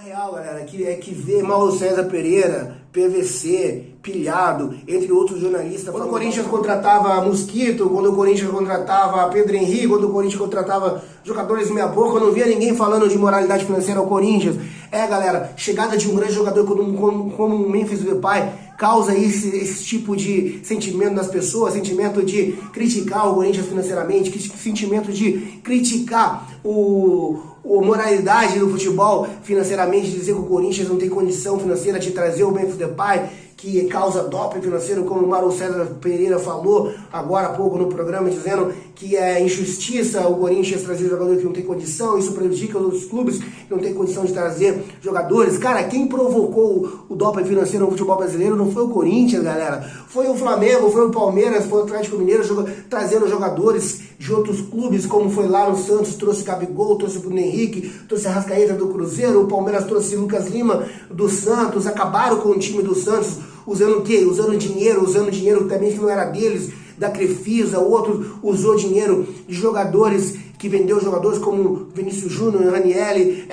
A real, galera, que vê Mauro César Pereira, PVC, Pilhado, entre outros jornalistas. Quando o Corinthians contratava Mosquito, quando o Corinthians contratava Pedro Henrique, quando o Corinthians contratava jogadores meia boca, eu não via ninguém falando de moralidade financeira ao Corinthians. Galera, chegada de um grande jogador como o Memphis Depay causa esse tipo de sentimento nas pessoas, sentimento de criticar o Corinthians financeiramente, sentimento de criticar a moralidade do futebol financeiramente, dizer que o Corinthians não tem condição financeira de trazer o Memphis Depay, que causa doping financeiro, como o Mauro César Pereira falou agora há pouco no programa, dizendo que é injustiça o Corinthians trazer jogador que não tem condição, isso prejudica os outros clubes que não tem condição de trazer jogadores. Cara, quem provocou o doping financeiro no futebol brasileiro não foi o Corinthians, galera. Foi o Flamengo, foi o Palmeiras, foi o Atlético Mineiro trazendo jogadores de outros clubes, como foi lá no Santos, trouxe Gabigol, trouxe Bruno Henrique, trouxe Arrascaeta do Cruzeiro, o Palmeiras trouxe Lucas Lima do Santos, acabaram com o time do Santos, usando o quê? Usando dinheiro também que não era deles, da Crefisa. O outro usou dinheiro de jogadores, que vendeu jogadores como Vinícius Júnior, Ranieri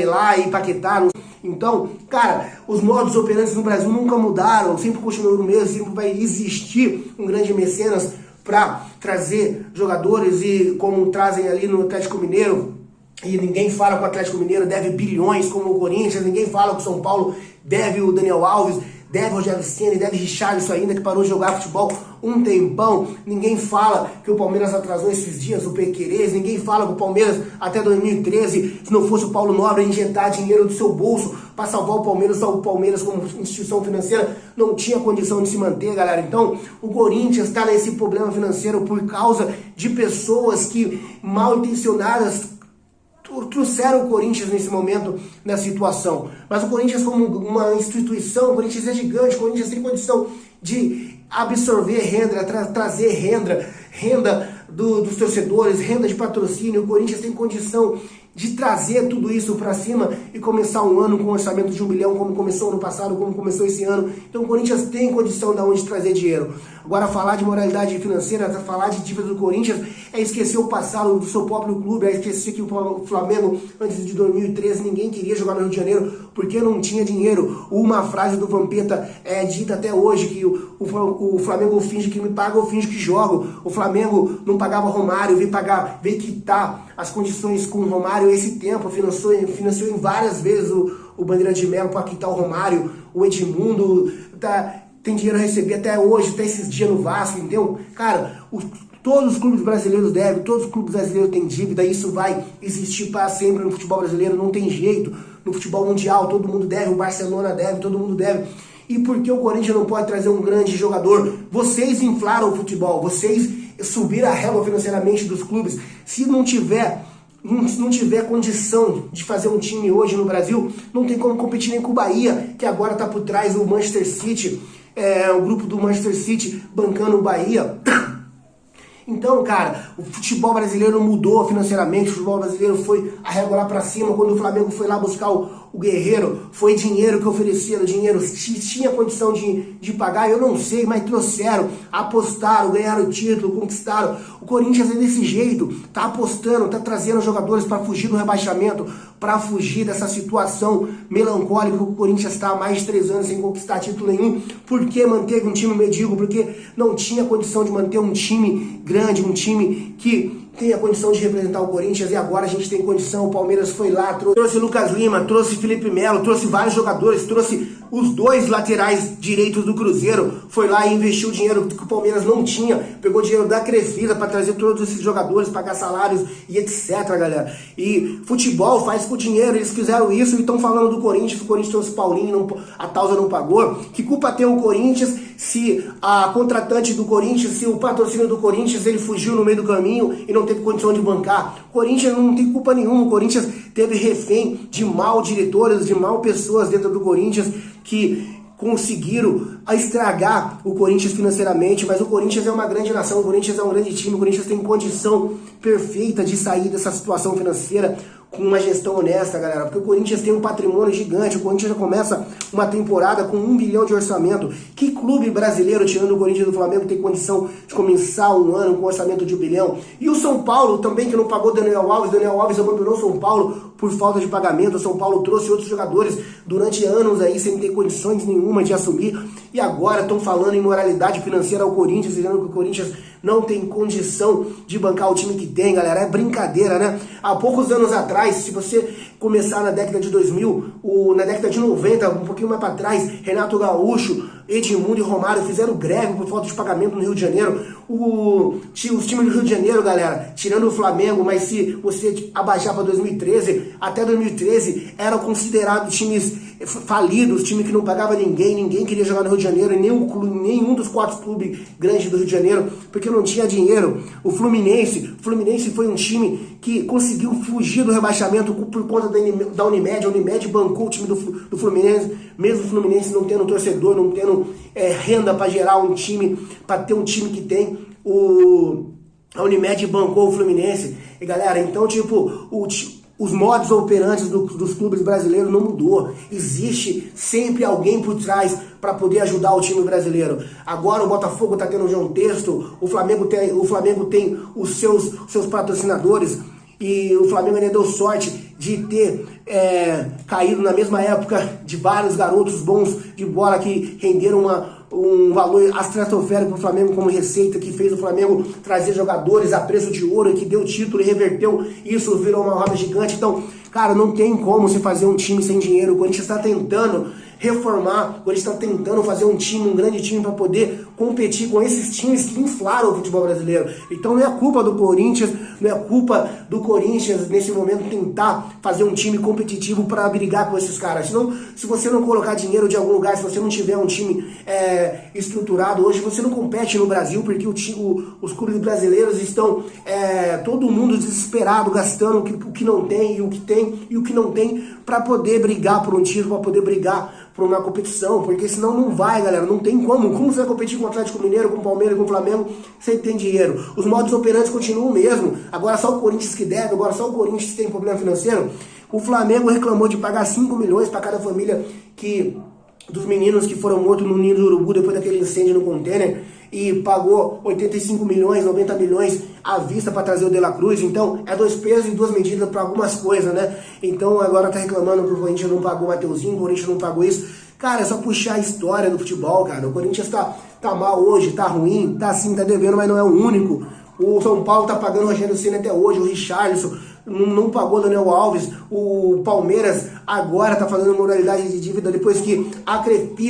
lá e Paquetá. Então, cara, os modos operantes no Brasil nunca mudaram, sempre continuam no mesmo, sempre vai existir um grande mecenas para trazer jogadores, e como trazem ali no Atlético Mineiro, e ninguém fala que o Atlético Mineiro deve bilhões como o Corinthians, ninguém fala que o São Paulo deve o Daniel Alves, deve o Rogério Ceni, deve Richarlison ainda, que parou de jogar futebol um tempão. Ninguém fala que o Palmeiras atrasou esses dias, o Pequerez. Ninguém fala que o Palmeiras, até 2013, se não fosse o Paulo Nobre injetar dinheiro do seu bolso para salvar o Palmeiras como instituição financeira, não tinha condição de se manter, galera. Então, o Corinthians está nesse problema financeiro por causa de pessoas que, mal intencionadas, trouxeram o Corinthians nesse momento, na situação. Mas o Corinthians, como uma instituição, o Corinthians é gigante, o Corinthians tem condição de absorver renda, trazer renda dos torcedores, renda de patrocínio. O Corinthians tem condição de trazer tudo isso para cima e começar um ano com um orçamento de 1 bilhão, como começou ano passado, como começou esse ano. Então o Corinthians tem condição de onde trazer dinheiro. Agora, falar de moralidade financeira, falar de dívida do Corinthians, é esquecer o passado do seu próprio clube, é esquecer que o Flamengo, antes de 2013, ninguém queria jogar no Rio de Janeiro porque não tinha dinheiro. Uma frase do Vampeta é dita até hoje, que o Flamengo finge que me paga, eu finge que jogo. O Flamengo não pagava Romário, veio quitar as condições com o Romário esse tempo, financiou em várias vezes o Bandeira de Melo para quitar o Romário, o Edmundo tem dinheiro a receber até hoje, até esses dias no Vasco, entendeu? Cara, todos os clubes brasileiros devem, todos os clubes brasileiros têm dívida, isso vai existir para sempre no futebol brasileiro, não tem jeito. No futebol mundial todo mundo deve, o Barcelona deve, todo mundo deve. E por que o Corinthians não pode trazer um grande jogador? Vocês inflaram o futebol, vocês subiram a régua financeiramente dos clubes. Se não tiver condição de fazer um time hoje no Brasil, não tem como competir nem com o Bahia, que agora está por trás do Manchester City, o grupo do Manchester City bancando o Bahia. Então, cara, o futebol brasileiro mudou financeiramente, o futebol brasileiro foi a régua lá pra cima. Quando o Flamengo foi lá buscar o Guerreiro, foi dinheiro que ofereceram, dinheiro, tinha condição de pagar, eu não sei, mas trouxeram, apostaram, ganharam o título, conquistaram. O Corinthians é desse jeito, tá apostando, tá trazendo jogadores para fugir do rebaixamento, para fugir dessa situação melancólica que o Corinthians está há mais de 3 anos sem conquistar título nenhum, porque manteve um time medíocre, porque não tinha condição de manter um time grande, um time que tem a condição de representar o Corinthians, e agora a gente tem condição. O Palmeiras foi lá, trouxe Lucas Lima, trouxe Felipe Melo, trouxe vários jogadores, trouxe os 2 laterais direitos do Cruzeiro, foi lá e investiu o dinheiro que o Palmeiras não tinha, pegou dinheiro da Crefisa para trazer todos esses jogadores, pagar salários e etc, galera. E futebol faz com dinheiro, eles fizeram isso e estão falando do Corinthians, o Corinthians trouxe Paulinho, a Tausa não pagou. Que culpa tem o Corinthians se a contratante do Corinthians, se o patrocínio do Corinthians, ele fugiu no meio do caminho e não teve condição de bancar? O Corinthians não tem culpa nenhuma, o Corinthians teve refém de mal diretores, de mal pessoas dentro do Corinthians que conseguiram estragar o Corinthians financeiramente. Mas o Corinthians é uma grande nação, o Corinthians é um grande time, o Corinthians tem condição perfeita de sair dessa situação financeira. com uma gestão honesta, galera, porque o Corinthians tem um patrimônio gigante, o Corinthians já começa uma temporada com 1 bilhão de orçamento. Que clube brasileiro, tirando o Corinthians e do Flamengo, tem condição de começar um ano com orçamento de 1 bilhão? E o São Paulo também, que não pagou Daniel Alves abandonou o São Paulo por falta de pagamento. O São Paulo trouxe outros jogadores durante anos aí sem ter condições nenhuma de assumir, e agora estão falando em moralidade financeira ao Corinthians, dizendo que o Corinthians não tem condição de bancar o time que tem, galera. É brincadeira, né? Há poucos anos atrás, se você começar na década de 2000, na década de 90, um pouquinho mais para trás, Renato Gaúcho, Edmundo e Romário fizeram greve por falta de pagamento no Rio de Janeiro. Os times do Rio de Janeiro, galera, tirando o Flamengo, mas se você abaixar para 2013, até 2013 eram considerados times falidos, time que não pagava ninguém queria jogar no Rio de Janeiro, e nenhum dos 4 clubes grandes do Rio de Janeiro, porque não tinha dinheiro. O Fluminense foi um time que conseguiu fugir do rebaixamento por conta da Unimed. A Unimed bancou o time do Fluminense, mesmo o Fluminense não tendo torcedor, não tendo renda para gerar um time, para ter um time que tem. A Unimed bancou o Fluminense. E galera, então tipo, os modos operantes dos clubes brasileiros não mudou. Existe sempre alguém por trás para poder ajudar o time brasileiro. Agora o Botafogo está tendo o João Texto, o Flamengo tem os seus patrocinadores, e o Flamengo ainda deu sorte de ter caído na mesma época de vários garotos bons de bola que renderam um valor estratosférico para o Flamengo como receita, que fez o Flamengo trazer jogadores a preço de ouro, que deu título e reverteu isso, virou uma roda gigante. Então, cara, não tem como você fazer um time sem dinheiro. O Corinthians está tentando reformar, o Corinthians está tentando fazer um grande time para poder competir com esses times que inflaram o futebol brasileiro. Então não é culpa do Corinthians, nesse momento tentar fazer um time competitivo para brigar com esses caras. Senão, se você não colocar dinheiro de algum lugar, se você não tiver um time estruturado, hoje você não compete no Brasil, porque os clubes brasileiros estão todo mundo desesperado, gastando o que não tem e o que tem e o que não tem para poder brigar por um título, para poder brigar por uma competição, porque senão não vai, galera, não tem como. Como você vai competir com o Atlético Mineiro, com o Palmeiras, com o Flamengo, sem ter dinheiro? Os modos operantes continuam o mesmo. Agora só o Corinthians que deve, agora só o Corinthians tem problema financeiro. O Flamengo reclamou de pagar 5 milhões para cada família dos meninos que foram mortos no Ninho do Urubu depois daquele incêndio no container, e pagou 85 milhões, 90 milhões à vista para trazer o De La Cruz. Então é 2 pesos e 2 medidas para algumas coisas, né? Então agora tá reclamando que o Corinthians não pagou o Mateuzinho, o Corinthians não pagou isso. Cara, é só puxar a história do futebol, cara. O Corinthians tá mal hoje, tá ruim, tá assim, tá devendo, mas não é o único. O São Paulo tá pagando o Rogério Ceni até hoje, o Richarlison não pagou o Daniel Alves, o Palmeiras agora tá fazendo moralidade de dívida depois que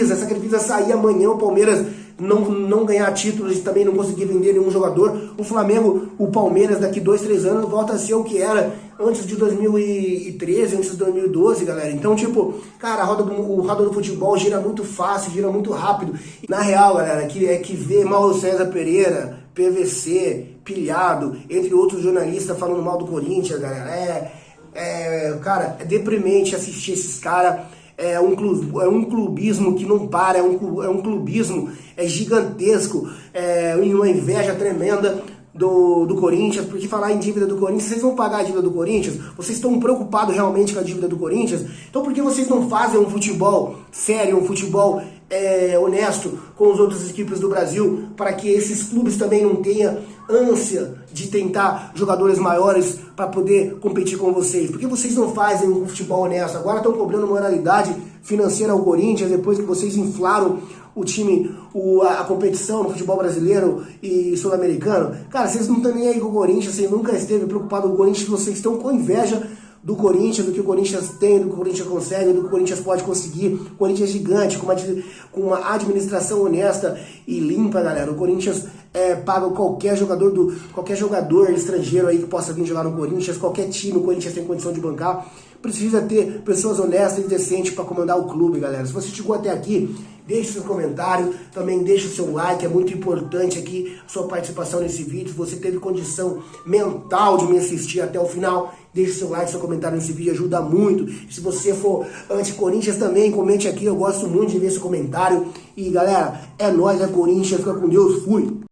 essa Crefisa sair amanhã, o Palmeiras não ganhar títulos e também não conseguir vender nenhum jogador. O Flamengo, o Palmeiras daqui 2, 3 anos volta a ser o que era antes de 2013, antes de 2012, galera. Então, tipo, cara, o roda do futebol gira muito fácil, gira muito rápido. Na real, galera, que vê Mauro César Pereira, PVC, Pilhado, entre outros jornalistas falando mal do Corinthians, galera. Cara, é deprimente assistir esses caras. É um clubismo que não para, é um clubismo gigantesco, e uma inveja tremenda do Corinthians, porque falar em dívida do Corinthians, vocês vão pagar a dívida do Corinthians? Vocês estão preocupados realmente com a dívida do Corinthians? Então por que vocês não fazem um futebol sério, um futebol honesto com as outras equipes do Brasil, para que esses clubes também não tenham ânsia de tentar jogadores maiores para poder competir com vocês? Por que vocês não fazem um futebol honesto? Agora estão cobrando moralidade financeira ao Corinthians, depois que vocês inflaram o time, a competição no futebol brasileiro e sul-americano. Cara, vocês não estão nem aí com o Corinthians, vocês nunca esteve preocupado com o Corinthians, vocês estão com inveja do Corinthians, do que o Corinthians tem, do que o Corinthians consegue, do que o Corinthians pode conseguir. O Corinthians é gigante, com uma administração honesta e limpa, galera. O Corinthians paga qualquer jogador estrangeiro aí que possa vir jogar no Corinthians, qualquer time o Corinthians tem condição de bancar. Precisa ter pessoas honestas e decentes para comandar o clube, galera. Se você chegou até aqui, deixe seu comentário, também deixe o seu like, é muito importante aqui a sua participação nesse vídeo. Se você teve condição mental de me assistir até o final, deixe seu like, seu comentário nesse vídeo, ajuda muito. E se você for anti-Corinthians também, comente aqui, eu gosto muito de ver esse comentário. E galera, é nóis, é Corinthians, fica com Deus, fui!